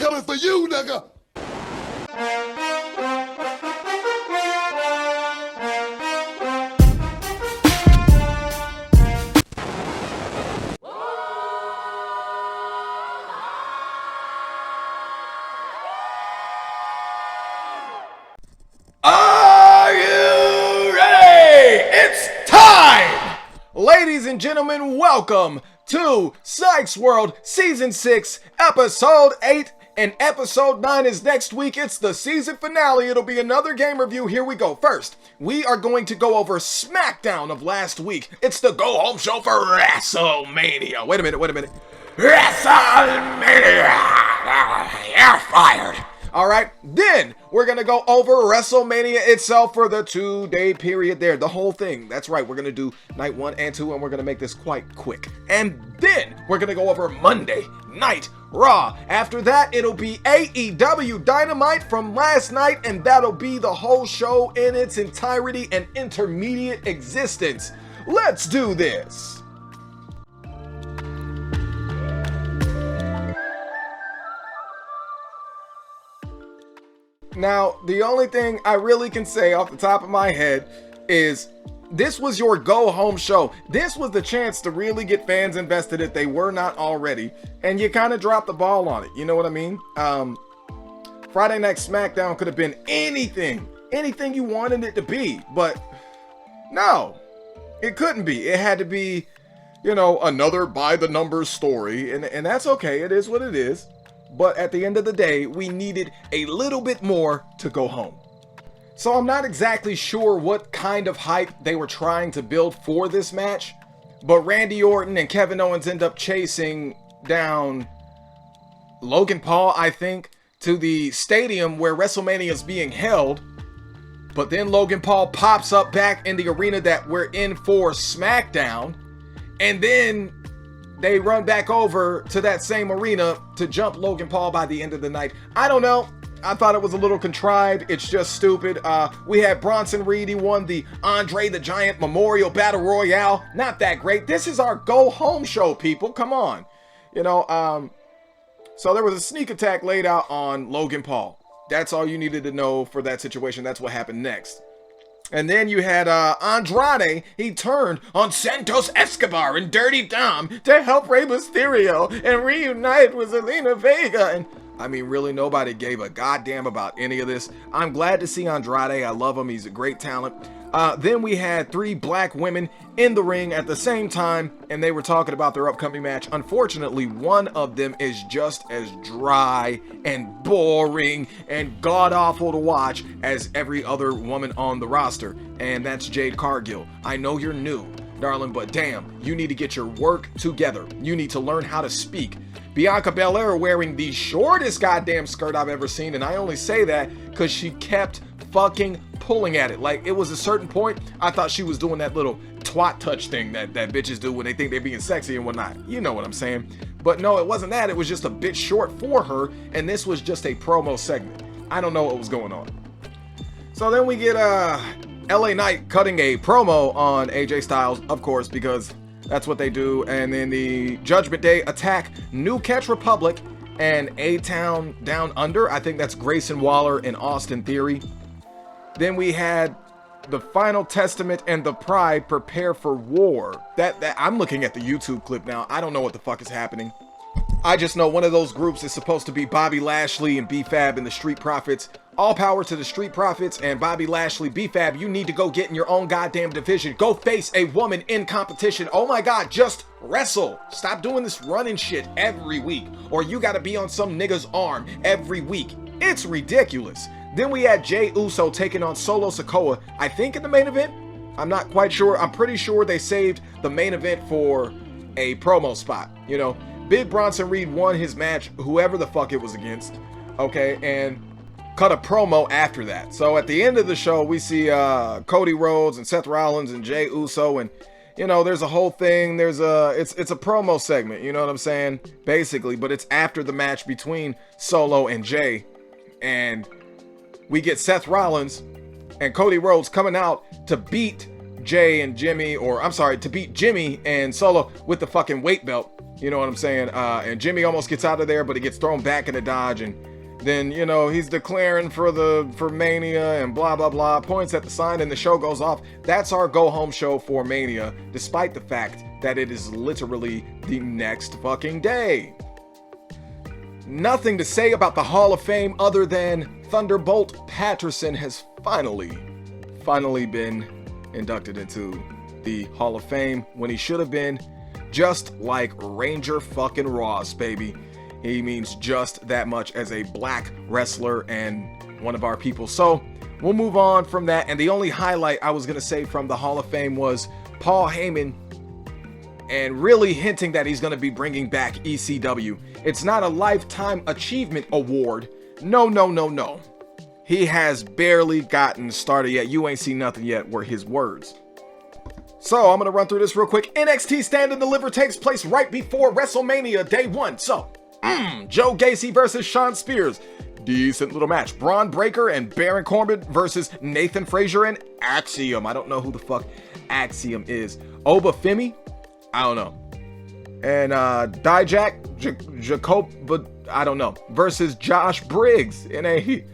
coming for you, nigga. Are you ready? It's time! Ladies and gentlemen, welcome to Psychs World Season 6, Episode 8, and Episode 9 is next week. It's the season finale. It'll be another game review. Here we go. First, we are going to go over SmackDown of last week. It's the go-home show for WrestleMania. Wait a minute. WrestleMania! You're fired. Alright, then we're gonna go over WrestleMania itself for the 2-day period there, the whole thing. That's right, we're gonna do night 1 and 2, and we're gonna make this quite quick. And then we're gonna go over Monday Night Raw. After that, it'll be AEW Dynamite from last night, and that'll be the whole show in its entirety and intermediate existence. Let's do this! Now, the only thing I really can say off the top of my head is this was your go-home show. This was the chance to really get fans invested if they were not already, and you kind of dropped the ball on it. You know what I mean? Friday Night SmackDown could have been anything you wanted it to be, but no, it couldn't be. It had to be, you know, another by-the-numbers story, and that's okay. It is what it is. But at the end of the day, we needed a little bit more to go home. So I'm not exactly sure what kind of hype they were trying to build for this match, but Randy Orton and Kevin Owens end up chasing down Logan Paul, I think, to the stadium where WrestleMania is being held. But then Logan Paul pops up back in the arena that we're in for SmackDown, and then they run back over to that same arena to jump Logan Paul by the end of the night. I don't know. I thought it was a little contrived. It's just stupid. We had Bronson Reed. He won the Andre the Giant Memorial Battle Royale. Not that great. This is our go-home show, people. Come on. You know, so there was a sneak attack laid out on Logan Paul. That's all you needed to know for that situation. That's what happened next. And then you had Andrade. He turned on Santos Escobar and Dirty Dom to help Rey Mysterio and reunite with Zelina Vega. And I mean, really, nobody gave a goddamn about any of this. I'm glad to see Andrade. I love him. He's a great talent. Then we had 3 black women in the ring at the same time, and they were talking about their upcoming match. Unfortunately, one of them is just as dry and boring and god-awful to watch as every other woman on the roster, and that's Jade Cargill. I know you're new, darling, but damn, you need to get your work together. You need to learn how to speak. Bianca Belair wearing the shortest goddamn skirt I've ever seen, and I only say that because she kept fucking pulling at it. Like, it was a certain point, I thought she was doing that little twat touch thing that bitches do when they think they're being sexy and whatnot. You know what I'm saying? But no, it wasn't that. It was just a bit short for her, and this was just a promo segment. I don't know what was going on. So then we get LA Knight cutting a promo on AJ Styles, of course, because that's what they do. And then the Judgment Day attack New Catch Republic and A-Town Down Under. I think that's Grayson Waller and Austin Theory. Then we had the Final Testament and the Pride prepare for war. That I'm looking at the YouTube clip now. I don't know what the fuck is happening. I just know one of those groups is supposed to be Bobby Lashley and B-Fab and the Street Profits. All power to the Street Profits and Bobby Lashley. B-Fab, you need to go get in your own goddamn division. Go face a woman in competition. Oh my god, just wrestle. Stop doing this running shit every week, or you gotta be on some nigga's arm every week. It's ridiculous. Then we had Jey Uso taking on Solo Sikoa, I think in the main event. I'm not quite sure. I'm pretty sure they saved the main event for a promo spot. You know, Big Bronson Reed won his match, whoever the fuck it was against. Okay, and cut a promo after that. So at the end of the show, we see Cody Rhodes and Seth Rollins and Jey Uso, and you know, there's a whole thing. It's a promo segment. You know what I'm saying? Basically, but it's after the match between Solo and Jey, and we get Seth Rollins and Cody Rhodes coming out to beat Jay and Jimmy, or I'm sorry, to beat Jimmy and Solo with the fucking weight belt. You know what I'm saying? And Jimmy almost gets out of there, but he gets thrown back into Dodge, and then, you know, he's declaring for Mania and blah, blah, blah, points at the sign, and the show goes off. That's our go-home show for Mania, despite the fact that it is literally the next fucking day. Nothing to say about the Hall of Fame other than Thunderbolt Patterson has finally been inducted into the Hall of Fame when he should have been, just like Ranger fucking Ross, baby. He means just that much as a black wrestler and one of our people. So we'll move on from that. And the only highlight I was going to say from the Hall of Fame was Paul Heyman, and really hinting that he's going to be bringing back ECW. It's not a Lifetime Achievement Award. No. He has barely gotten started yet. You ain't seen nothing yet, were his words. So I'm going to run through this real quick. NXT Stand and Deliver takes place right before WrestleMania Day 1. So, Joe Gacy versus Shawn Spears. Decent little match. Braun Breaker and Baron Corbin versus Nathan Frazier and Axiom. I don't know who the fuck Axiom is. Oba Femi? I don't know. And Jacob, but I don't know. Versus Josh Briggs in a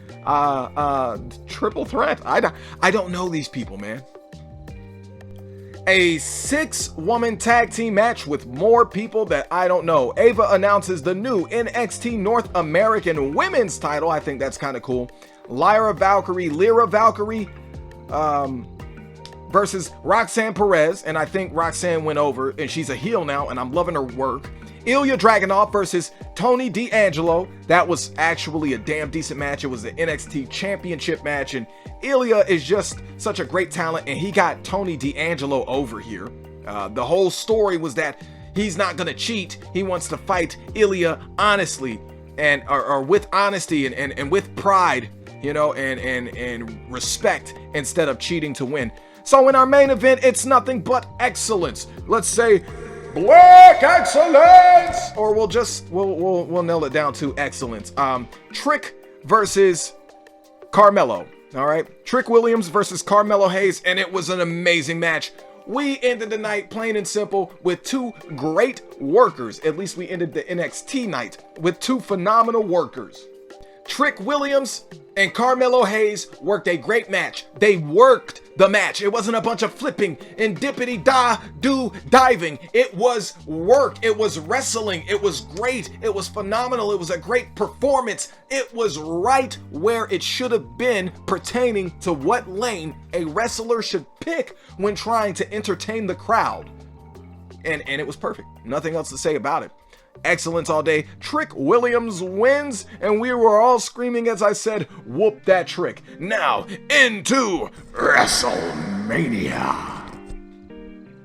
triple threat. I don't know these people, man. A 6-woman tag team match with more people that I don't know. Ava announces the new NXT North American Women's title. I think that's kind of cool. Lyra Valkyrie versus Roxanne Perez, and I think Roxanne went over, and she's a heel now, and I'm loving her work. Ilya Dragunov versus Tony D'Angelo. That was actually a damn decent match. It was the NXT Championship match, and Ilya is just such a great talent, and he got Tony D'Angelo over here. The whole story was that he's not gonna cheat. He wants to fight Ilya honestly, and or with honesty and with pride, you know, and respect instead of cheating to win. So in our main event, it's nothing but excellence. Let's say Black Excellence, or we'll nail it down to excellence. Trick versus Carmelo. All right, Trick Williams versus Carmelo Hayes, and it was an amazing match. We ended the night plain and simple with two great workers. At least we ended the NXT night with two phenomenal workers. Trick Williams and Carmelo Hayes worked a great match. They worked the match. It wasn't a bunch of flipping and diving. It was work. It was wrestling. It was great. It was phenomenal. It was a great performance. It was right where it should have been pertaining to what lane a wrestler should pick when trying to entertain the crowd. And it was perfect. Nothing else to say about it. Excellence all day. Trick Williams wins, and we were all screaming as I said, whoop that Trick. Now, into WrestleMania.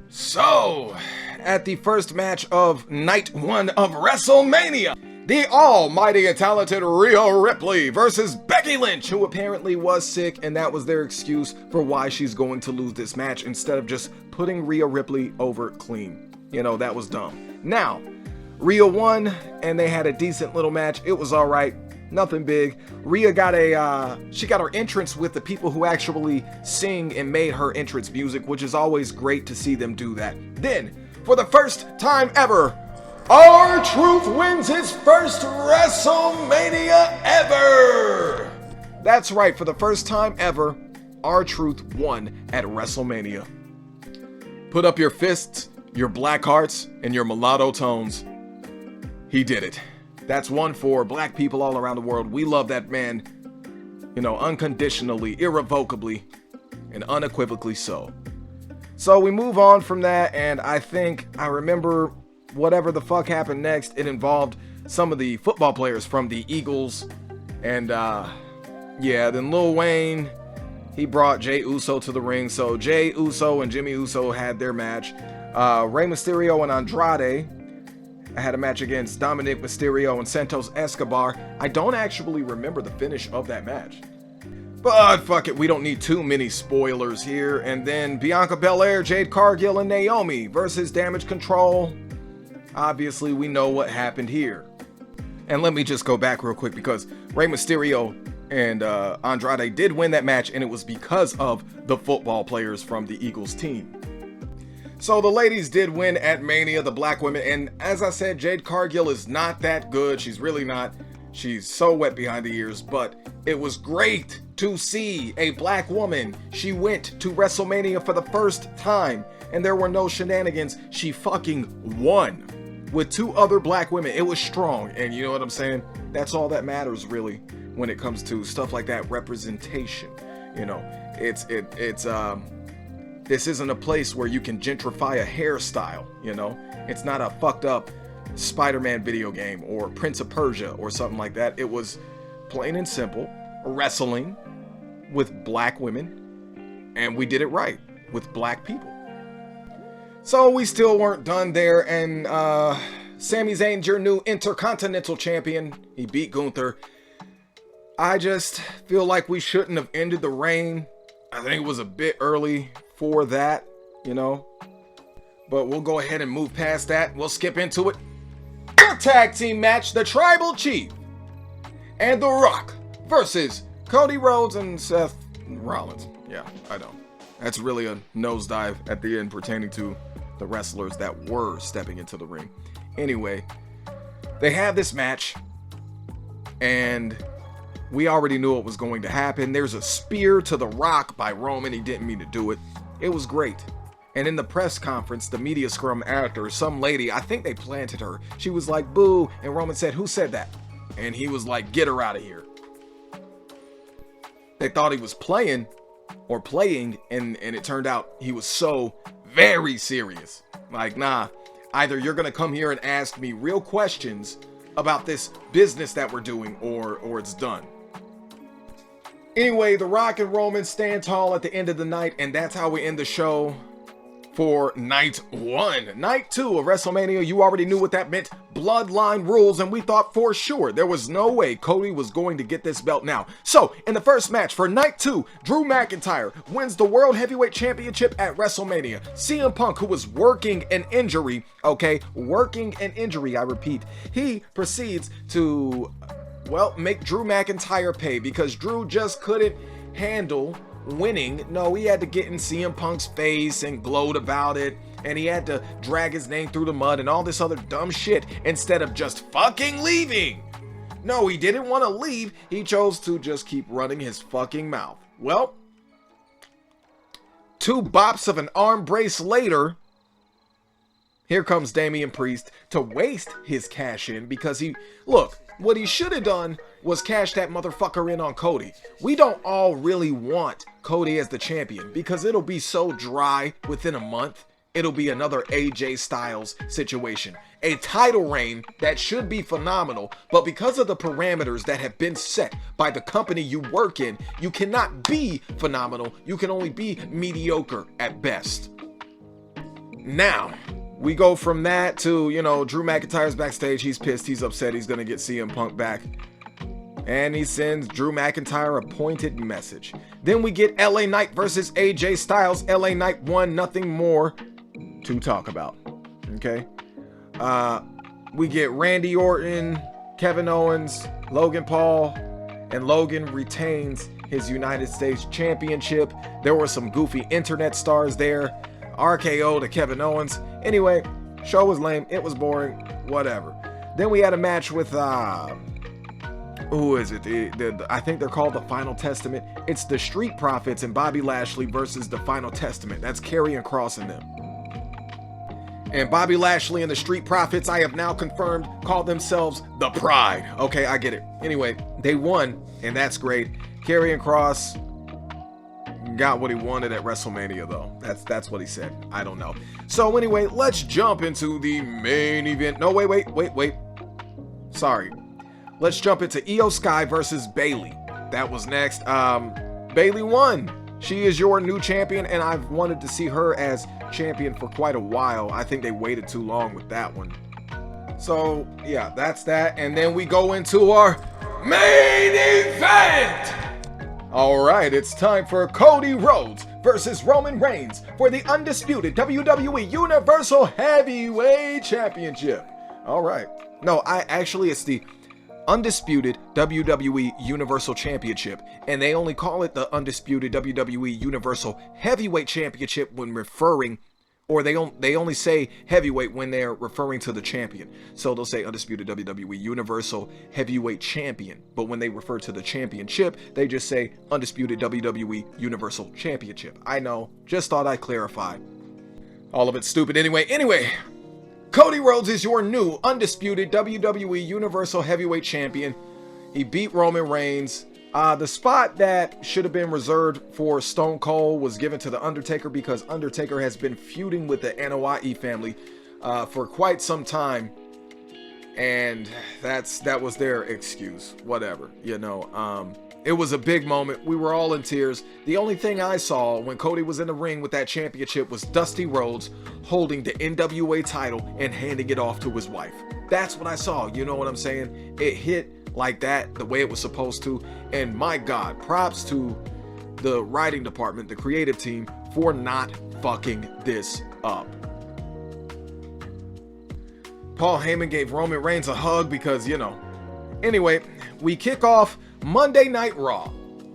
So, at the first match of night 1 of WrestleMania, the almighty and talented Rhea Ripley versus Becky Lynch, who apparently was sick, and that was their excuse for why she's going to lose this match instead of just putting Rhea Ripley over clean. You know, that was dumb. Now, Rhea won, and they had a decent little match. It was all right, nothing big. Rhea got she got her entrance with the people who actually sing and made her entrance music, which is always great to see them do that. Then, for the first time ever, R-Truth wins his first WrestleMania ever. That's right, for the first time ever, R-Truth won at WrestleMania. Put up your fists, your black hearts, and your mulatto tones. He did it. That's one for black people all around the world. We love that man, you know, unconditionally, irrevocably, and unequivocally so. So we move on from that, and I think I remember whatever the fuck happened next. It involved some of the football players from the Eagles, and then Lil Wayne, he brought Jey Uso to the ring. So Jey Uso and Jimmy Uso had their match. Rey Mysterio and Andrade had a match against Dominic Mysterio and Santos Escobar. I don't actually remember the finish of that match, but fuck it, we don't need too many spoilers here. And then Bianca Belair, Jade Cargill, and Naomi versus Damage Control. Obviously, we know what happened here. And let me just go back real quick, because Rey Mysterio and Andrade did win that match, and it was because of the football players from the Eagles team. So the ladies did win at Mania, the black women, and as I said, Jade Cargill is not that good. She's really not. She's so wet behind the ears, but it was great to see a black woman. She went to WrestleMania for the first time, and there were no shenanigans. She fucking won with 2 other black women. It was strong, and you know what I'm saying? That's all that matters, really, when it comes to stuff like that, representation. You know, this isn't a place where you can gentrify a hairstyle, you know? It's not a fucked up Spider-Man video game or Prince of Persia or something like that. It was plain and simple wrestling with black women, and we did it right with black people. So we still weren't done there, and Sami Zayn's your new Intercontinental Champion. He beat Gunther. I just feel like we shouldn't have ended the reign. I think it was a bit early for that, you know, but we'll go ahead and move past that. We'll skip into it. The tag team match, the Tribal Chief and The Rock versus Cody Rhodes and Seth Rollins. Yeah, I know. That's really a nosedive at the end pertaining to the wrestlers that were stepping into the ring. Anyway, they had this match, and we already knew what was going to happen. There's a spear to The Rock by Roman. He didn't mean to do it. It was great. And in the press conference, the media scrum after, some lady, I think they planted her. She was like, boo. And Roman said, who said that? And he was like, get her out of here. They thought he was playing, and it turned out he was so very serious. Like, nah, either you're going to come here and ask me real questions about this business that we're doing, or it's done. Anyway, The Rock and Roman stand tall at the end of the night, and that's how we end the show for night 1. Night 2 of WrestleMania, you already knew what that meant. Bloodline rules, and we thought for sure there was no way Cody was going to get this belt now. So, in the first match for night 2, Drew McIntyre wins the World Heavyweight Championship at WrestleMania. CM Punk, who was working an injury, I repeat, he proceeds to, well, make Drew McIntyre pay because Drew just couldn't handle winning. No, he had to get in CM Punk's face and gloat about it, and he had to drag his name through the mud and all this other dumb shit instead of just fucking leaving. No, he didn't want to leave. He chose to just keep running his fucking mouth. Well, 2 bops of an arm brace later, here comes Damian Priest to waste his cash in because what he should have done was cash that motherfucker in on Cody. We don't all really want Cody as the champion because it'll be so dry within a month. It'll be another AJ Styles situation. A title reign that should be phenomenal, but because of the parameters that have been set by the company you work in, you cannot be phenomenal. You can only be mediocre at best. Now, we go from that to, Drew McIntyre's backstage. He's pissed. He's upset. He's going to get CM Punk back. And he sends Drew McIntyre a pointed message. Then we get LA Knight versus AJ Styles. LA Knight won, nothing more to talk about. Okay? We get Randy Orton, Kevin Owens, Logan Paul, and Logan retains his United States Championship. There were some goofy internet stars there. RKO to Kevin Owens. Anyway, show was lame. It was boring. Whatever. Then we had a match with who is it? I think they're called the Final Testament. It's the Street Profits and Bobby Lashley versus the Final Testament. That's Karrion Kross and them. And Bobby Lashley and the Street Profits, I have now confirmed, call themselves the Pride. Okay, I get it. Anyway, they won, and that's great. Karrion Kross got what he wanted at WrestleMania, though. That's what he said. I don't know. So anyway, let's jump into the main event. No, wait. Sorry. Let's jump into Io Sky versus Bayley. That was next. Bayley won. She is your new champion, and I've wanted to see her as champion for quite a while. I think they waited too long with that one. So, yeah, that's that. And then we go into our main event. All right, it's time for Cody Rhodes versus Roman Reigns for the undisputed WWE Universal Heavyweight Championship. All right. No, it's the undisputed WWE Universal Championship, and they only call it the undisputed WWE Universal Heavyweight Championship when referring or they only say heavyweight when they're referring to the champion. So they'll say undisputed WWE Universal Heavyweight Champion, but when they refer to the championship, they just say undisputed WWE Universal Championship. I know, just thought I'd clarify. All of it's stupid anyway. Cody Rhodes is your new undisputed WWE Universal Heavyweight Champion. He beat Roman Reigns. The spot that should have been reserved for Stone Cold was given to The Undertaker because Undertaker has been feuding with the Anoa'i family for quite some time. And that was their excuse. Whatever, you know. It was a big moment. We were all in tears. The only thing I saw when Cody was in the ring with that championship was Dusty Rhodes holding the NWA title and handing it off to his wife. That's what I saw. You know what I'm saying? It hit like that, the way it was supposed to. And my God, props to the writing department, the creative team, for not fucking this up. Paul Heyman gave Roman Reigns a hug because, you know. Anyway, we kick off Monday Night Raw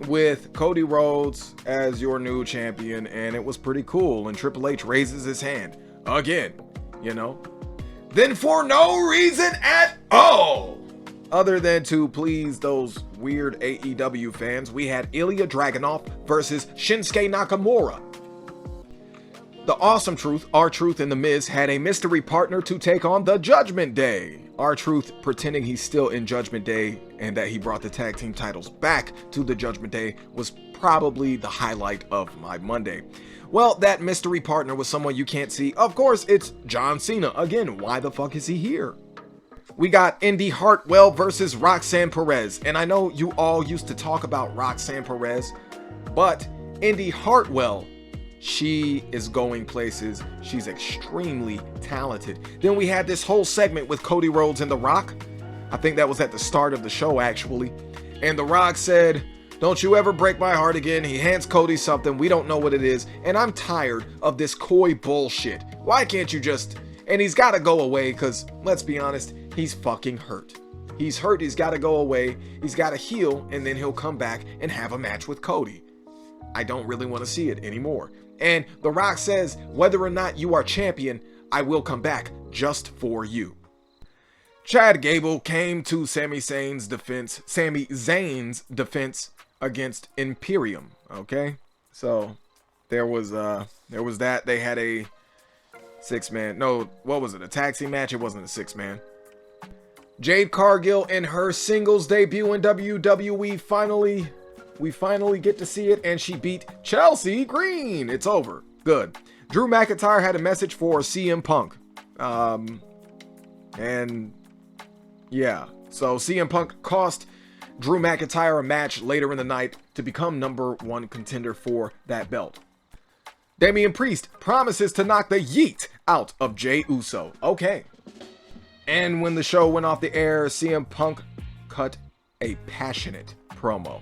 with Cody Rhodes as your new champion, and it was pretty cool. And Triple H raises his hand again, you know. Then for no reason at all, other than to please those weird AEW fans, we had Ilya Dragunov versus Shinsuke Nakamura. The Awesome Truth, R-Truth, and The Miz had a mystery partner to take on the Judgment Day. R-Truth pretending he's still in Judgment Day and that he brought the tag team titles back to the Judgment Day was probably the highlight of my Monday. Well, that mystery partner was someone you can't see. Of course, it's John Cena. Again, why the fuck is he here? We got Indy Hartwell versus Roxanne Perez. And I know you all used to talk about Roxanne Perez, but Indy Hartwell, she is going places. She's extremely talented. Then we had this whole segment with Cody Rhodes and The Rock. I think that was at the start of the show, actually. And The Rock said, "Don't you ever break my heart again." He hands Cody something. We don't know what it is. And I'm tired of this coy bullshit. Why can't you just... And he's got to go away because, let's be honest, he's fucking hurt. He's hurt. He's got to go away. He's got to heal. And then he'll come back and have a match with Cody. I don't really want to see it anymore. And The Rock says, whether or not you are champion, I will come back just for you. Chad Gable came to Sami Zayn's defense against Imperium. Okay, so there was that. They had a 6-man. No, what was it? A tag team match? It wasn't a 6-man. Jade Cargill in her singles debut in WWE. We finally get to see it, and she beat Chelsea Green. It's over. Good. Drew McIntyre had a message for CM Punk. And yeah, so CM Punk cost Drew McIntyre a match later in the night to become #1 contender for that belt. Damian Priest promises to knock the yeet out of Jey Uso. Okay. And when the show went off the air, CM Punk cut a passionate promo.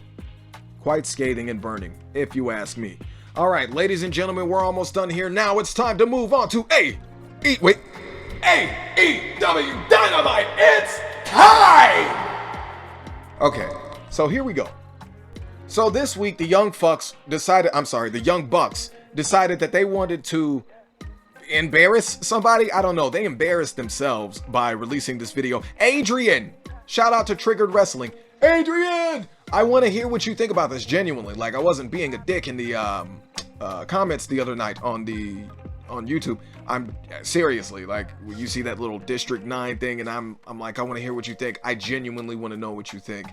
Quite scathing and burning, if you ask me. All right, ladies and gentlemen, we're almost done here. Now it's time to move on to AEW Dynamite. It's time! Okay, so here we go. So this week, the Young Bucks decided that they wanted to embarrass somebody. I don't know. They embarrassed themselves by releasing this video. Adrian! Shout out to Triggered Wrestling. Adrian! I want to hear what you think about this genuinely. Like, I wasn't being a dick in the comments the other night on YouTube. I'm seriously, like, when you see that little District 9 thing and I'm like, I want to hear what you think. I genuinely want to know what you think.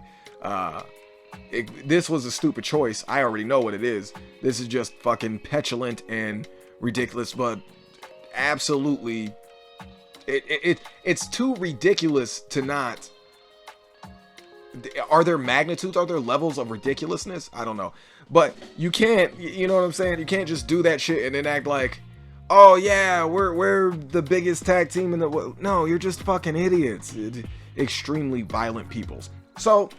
This was a stupid choice. I already know what it is. This is just fucking petulant and ridiculous, but absolutely it's too ridiculous to not. Are there magnitudes? Are there levels of ridiculousness? I don't know. But you can't, you know what I'm saying? You can't just do that shit and then act like, oh yeah, we're the biggest tag team in the world. No, you're just fucking idiots. Extremely violent peoples. So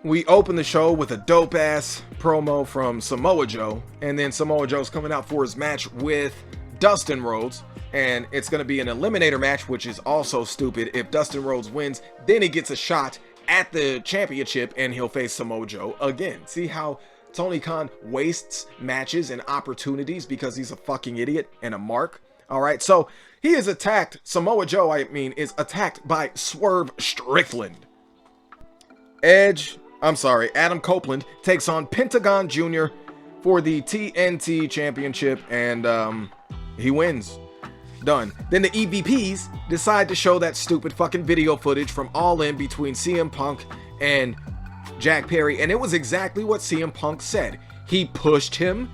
we open the show with a dope ass promo from Samoa Joe, and then Samoa Joe's coming out for his match with Dustin Rhodes, and it's going to be an eliminator match, which is also stupid. If Dustin Rhodes wins, then he gets a shot at the championship and he'll face Samoa Joe again. See how Tony Khan wastes matches and opportunities because he's a fucking idiot and a mark. All right, so he is attacked. Samoa Joe, is attacked by Swerve Strickland. Adam Copeland takes on Pentagon Jr. for the TNT Championship, and he wins. Done. Then the EVPs decide to show that stupid fucking video footage from All In between CM Punk and Jack Perry, and it was exactly what CM Punk said. He pushed him,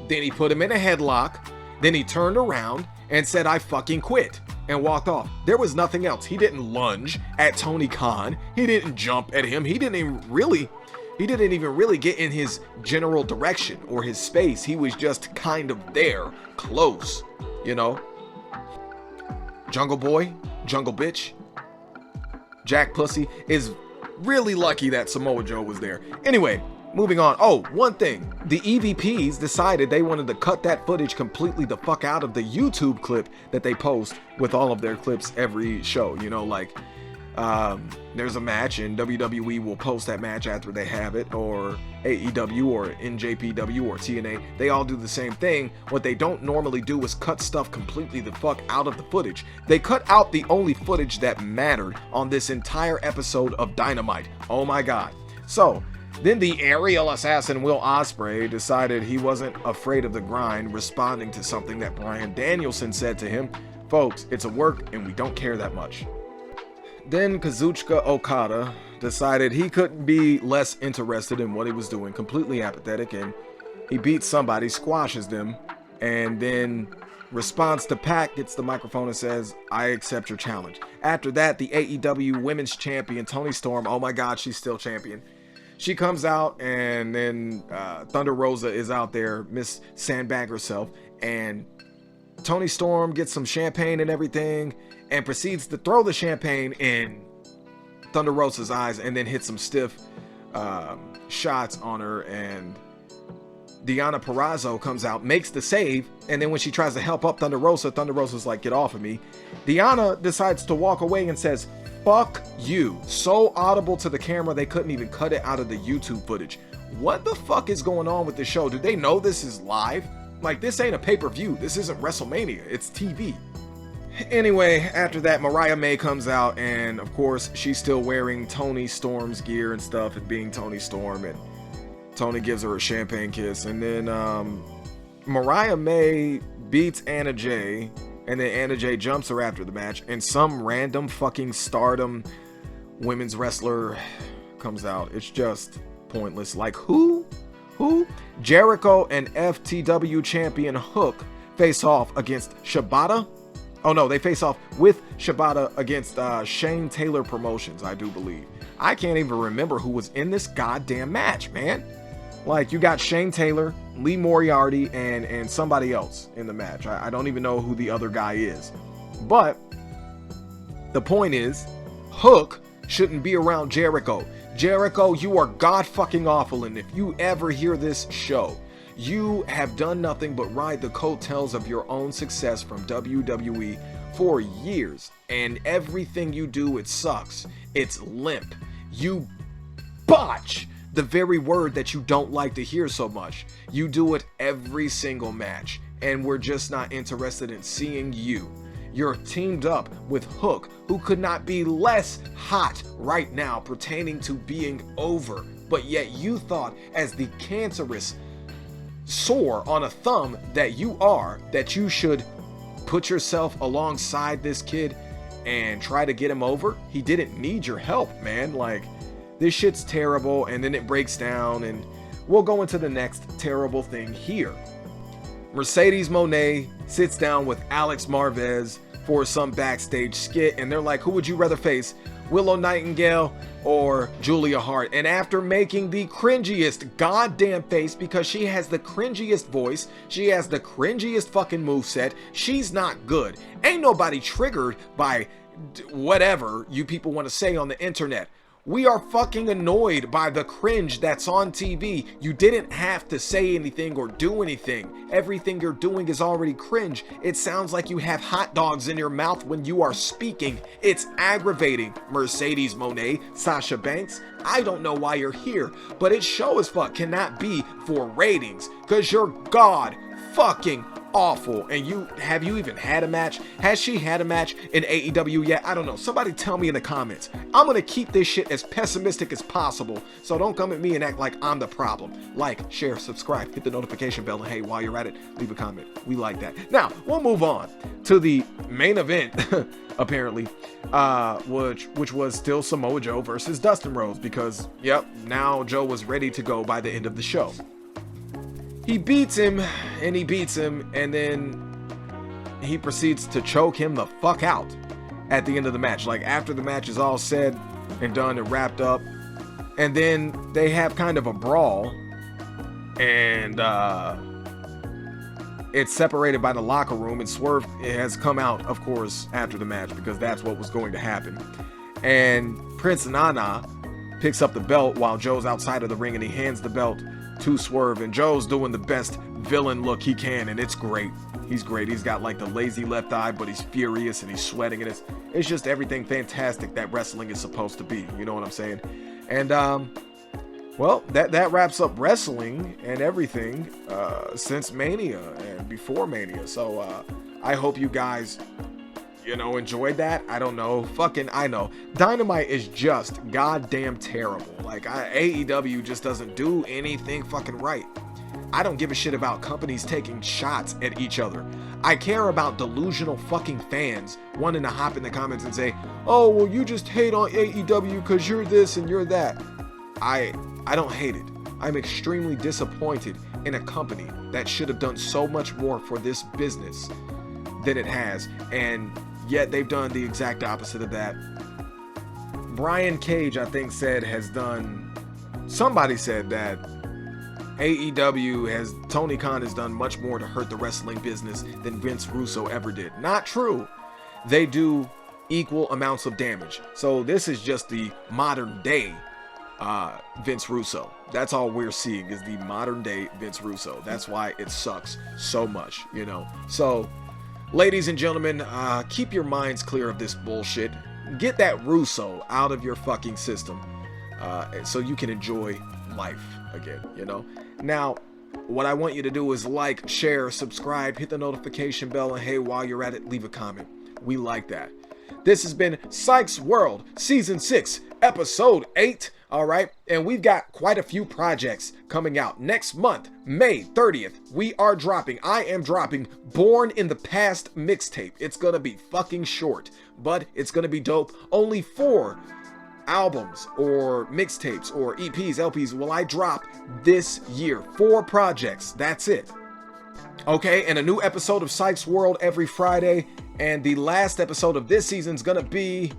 then he put him in a headlock, then he turned around and said, "I fucking quit," and walked off. There was nothing else. He didn't lunge at Tony Khan. He didn't jump at him. He didn't even really get in his general direction or his space. He was just kind of there, close, you know. Jungle Boy, Jungle Bitch, Jack Pussy is really lucky that Samoa Joe was there. Anyway, moving on. Oh, one thing. The EVPs decided they wanted to cut that footage completely the fuck out of the YouTube clip that they post with all of their clips every show. You know, like, there's a match and WWE will post that match after they have it, or AEW or NJPW or TNA. They all do the same thing. What they don't normally do is cut stuff completely the fuck out of the footage. They cut out the only footage that mattered on this entire episode of Dynamite. Oh my god. So, then the aerial assassin Will Ospreay decided he wasn't afraid of the grind, responding to something that Bryan Danielson said to him. Folks, it's a work and we don't care that much. Then Kazuchika Okada decided he couldn't be less interested in what he was doing, completely apathetic, and he beats somebody, squashes them, and then responds to Pac, gets the microphone and says, "I accept your challenge." After that, the AEW Women's Champion, Toni Storm, oh my god, she's still champion. She comes out, and then Thunder Rosa is out there, Miss Sandbag herself, and Toni Storm gets some champagne and everything, and proceeds to throw the champagne in Thunder Rosa's eyes, and then hit some stiff shots on her, and Deonna Purrazzo comes out, makes the save, and then when she tries to help up Thunder Rosa's like, "Get off of me." Deonna decides to walk away and says, "Fuck you." So audible to the camera, they couldn't even cut it out of the YouTube footage. What the fuck is going on with the show? Do they know this is live? Like, this ain't a pay-per-view. This isn't WrestleMania. It's TV. Anyway, after that, Mariah May comes out, and of course, she's still wearing Toni Storm's gear and stuff, and being Toni Storm, and Toni gives her a champagne kiss, and then Mariah May beats Anna Jay, and then Anna Jay jumps her after the match, and some random fucking Stardom women's wrestler comes out. It's just pointless. Like, who? Jericho and FTW champion Hook face off against Shibata. Oh no, they face off with Shibata against Shane Taylor Promotions, I do believe. I can't even remember who was in this goddamn match, man. Like, you got Shane Taylor, Lee Moriarty, and somebody else in the match. I don't even know who the other guy is. But the point is, Hook shouldn't be around Jericho. Jericho, you are god fucking awful, and if you ever hear this show, you have done nothing but ride the coattails of your own success from WWE for years, and everything you do, it sucks. It's limp. You botch the very word that you don't like to hear so much. You do it every single match, and we're just not interested in seeing you. You're teamed up with Hook, who could not be less hot right now pertaining to being over, but yet you thought, as the cancerous sore on a thumb that you are, that you should put yourself alongside this kid and try to get him over. He didn't need your help, man. Like, this shit's terrible, and then it breaks down, and we'll go into the next terrible thing here. Mercedes Moné sits down with Alex Marvez for some backstage skit, and they're like, who would you rather face, Willow Nightingale or Julia Hart? And after making the cringiest goddamn face, because she has the cringiest voice, she has the cringiest fucking moveset, she's not good. Ain't nobody triggered by whatever you people want to say on the internet. We are fucking annoyed by the cringe that's on TV. You didn't have to say anything or do anything. Everything you're doing is already cringe. It sounds like you have hot dogs in your mouth when you are speaking. It's aggravating. Mercedes Moné, Sasha Banks, I don't know why you're here, but it show as fuck cannot be for ratings, cause you're god fucking awful. And have you even had a match? Has she had a match in AEW yet? I don't know. Somebody tell me in the comments. I'm gonna keep this shit as pessimistic as possible, so don't come at me and act like I'm the problem. Like, share, subscribe, hit the notification bell, and hey, while you're at it, leave a comment. We like that. Now we'll move on to the main event apparently, which was still Samoa Joe versus Dustin Rhodes, because yep, now Joe was ready to go by the end of the show. He beats him, and then he proceeds to choke him the fuck out at the end of the match. Like, after the match is all said and done and wrapped up, and then they have kind of a brawl, and it's separated by the locker room, and Swerve has come out, of course, after the match, because that's what was going to happen. And Prince Nana picks up the belt while Joe's outside of the ring, and he hands the belt to Swerve, and Joe's doing the best villain look he can, and it's great. He's great. He's got like the lazy left eye, but he's furious and he's sweating, and it's just everything fantastic that wrestling is supposed to be. You know what I'm saying? And well, that wraps up wrestling and everything since Mania and before Mania. So I hope you guys, enjoyed that. I don't know. I know. Dynamite is just goddamn terrible. Like, AEW just doesn't do anything fucking right. I don't give a shit about companies taking shots at each other. I care about delusional fucking fans wanting to hop in the comments and say, oh, well, you just hate on AEW because you're this and you're that. I don't hate it. I'm extremely disappointed in a company that should have done so much more for this business than it has, and yet they've done the exact opposite of that. Brian Cage, I think, somebody said that Tony Khan has done much more to hurt the wrestling business than Vince Russo ever did. Not true. They do equal amounts of damage. So this is just the modern day Vince Russo. That's all we're seeing is the modern day Vince Russo. That's why it sucks so much, So, ladies and gentlemen, keep your minds clear of this bullshit. Get that Russo out of your fucking system so you can enjoy life again, Now, what I want you to do is like, share, subscribe, hit the notification bell, and hey, while you're at it, leave a comment. We like that. This has been Psychs World Season 6, Episode 8. All right, and we've got quite a few projects coming out next month. May 30th, I am dropping Born in the Past mixtape. It's gonna be fucking short, but it's gonna be dope. Only 4 albums or mixtapes or EPs, LPs will I drop this year. 4 projects, that's it. Okay, and a new episode of Psychs World every Friday, and the last episode of this season is gonna be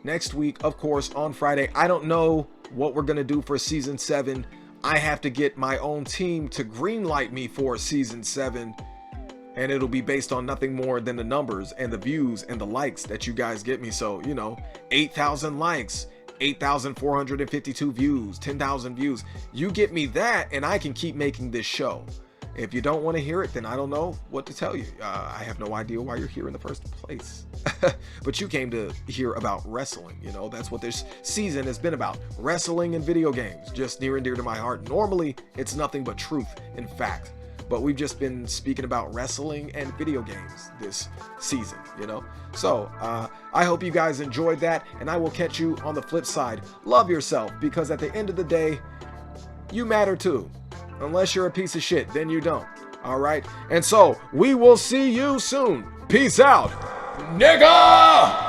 next week, of course, on Friday. I don't know what we're gonna do for season 7. I have to get my own team to greenlight me for season 7, and it'll be based on nothing more than the numbers and the views and the likes that you guys get me. So 8,000 likes, 8,452 views, 10,000 views. You get me that, and I can keep making this show. If you don't want to hear it, then I don't know what to tell you. I have no idea why you're here in the first place. But you came to hear about wrestling. That's what this season has been about. Wrestling and video games, just near and dear to my heart. Normally, it's nothing but truth and fact. But we've just been speaking about wrestling and video games this season, So, I hope you guys enjoyed that, and I will catch you on the flip side. Love yourself, because at the end of the day, you matter too. Unless you're a piece of shit, then you don't. All right? And so, we will see you soon. Peace out, nigga!